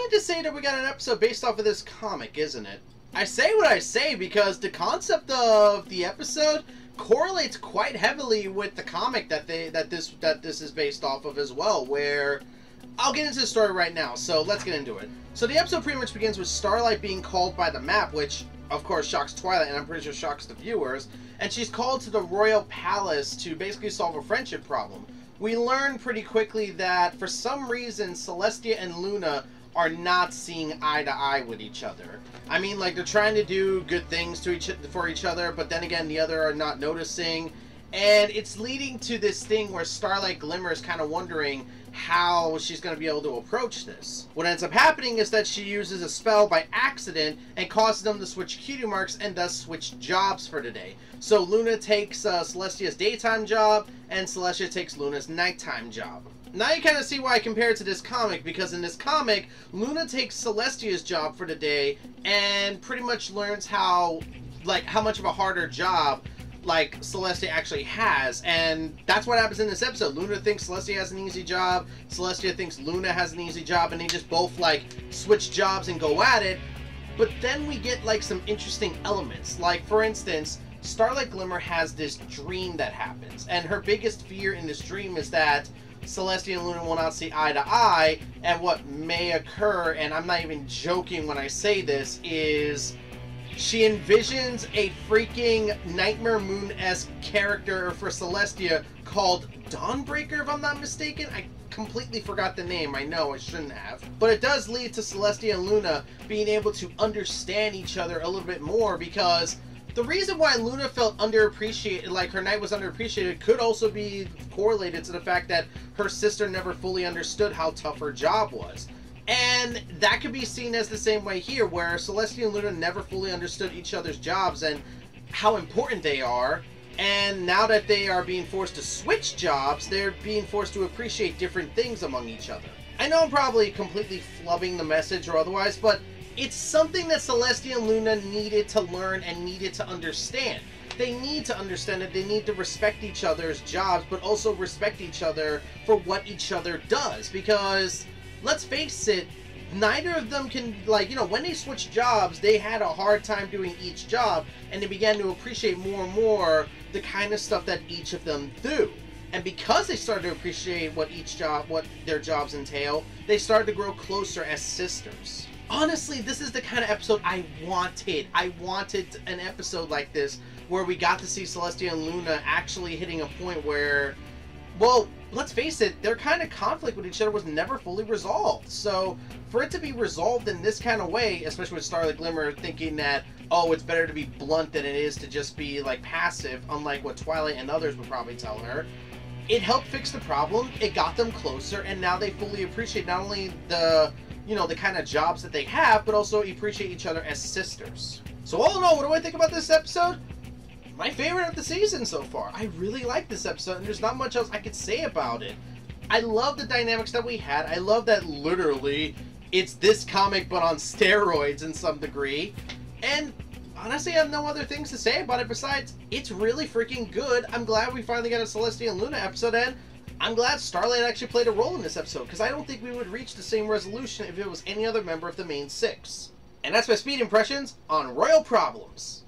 thrilling to say that we got an episode based off of this comic, isn't it? I say what I say because the concept of the episode correlates quite heavily with the comic that this is based off of as well, where I'll get into the story right now, so let's get into it. So the episode pretty much begins with Starlight being called by the map, which of course shocks Twilight, and I'm pretty sure shocks the viewers, and she's called to the royal palace to basically solve a friendship problem. We learn pretty quickly that for some reason Celestia and Luna are not seeing eye to eye with each other. I mean, like, they're trying to do good things for each other, but then again the other are not noticing, and it's leading to this thing where Starlight Glimmer is kind of wondering how she's going to be able to approach this. What ends up happening is that she uses a spell by accident and causes them to switch cutie marks and thus switch jobs for today. So Luna takes Celestia's daytime job and Celestia takes Luna's nighttime job. Now you kind of see why I compare it to this comic, because in this comic, Luna takes Celestia's job for the day and pretty much learns how much of a harder job like Celestia actually has, and that's what happens in this episode. Luna thinks Celestia has an easy job, Celestia thinks Luna has an easy job, and they just both like switch jobs and go at it. But then we get like some interesting elements, like for instance, Starlight Glimmer has this dream that happens, and her biggest fear in this dream is that Celestia and Luna will not see eye to eye, and what may occur, and I'm not even joking when I say this, is she envisions a freaking Nightmare Moon-esque character for Celestia called Dawnbreaker, if I'm not mistaken. I completely forgot the name. I know I shouldn't have. But it does lead to Celestia and Luna being able to understand each other a little bit more, because the reason why Luna felt underappreciated, like her night was underappreciated, could also be correlated to the fact that her sister never fully understood how tough her job was. And that could be seen as the same way here, where Celestia and Luna never fully understood each other's jobs and how important they are. And now that they are being forced to switch jobs, they're being forced to appreciate different things among each other. I know I'm probably completely flubbing the message or otherwise, but it's something that Celestia and Luna needed to learn and needed to understand. They need to understand that they need to respect each other's jobs, but also respect each other for what each other does, because let's face it, neither of them can, like, you know, when they switched jobs, they had a hard time doing each job, and they began to appreciate more and more the kind of stuff that each of them do. And because they started to appreciate what their jobs entail, they started to grow closer as sisters. Honestly, this is the kind of episode I wanted. I wanted an episode like this, where we got to see Celestia and Luna actually hitting a point where, well, let's face it, their kind of conflict with each other was never fully resolved. So for it to be resolved in this kind of way, especially with Starlight Glimmer thinking that, oh, it's better to be blunt than it is to just be like passive, unlike what Twilight and others would probably tell her, it helped fix the problem, it got them closer, and now they fully appreciate not only the, you know, the kind of jobs that they have, but also appreciate each other as sisters. So all in all, what do I think about this episode? My favorite of the season so far. I really like this episode, and there's not much else I could say about it. I love the dynamics that we had. I love that literally it's this comic but on steroids in some degree. And honestly, I have no other things to say about it besides it's really freaking good. I'm glad we finally got a Celestia and Luna episode, and I'm glad Starlight actually played a role in this episode, because I don't think we would reach the same resolution if it was any other member of the main six. And that's my speed impressions on Royal Problems.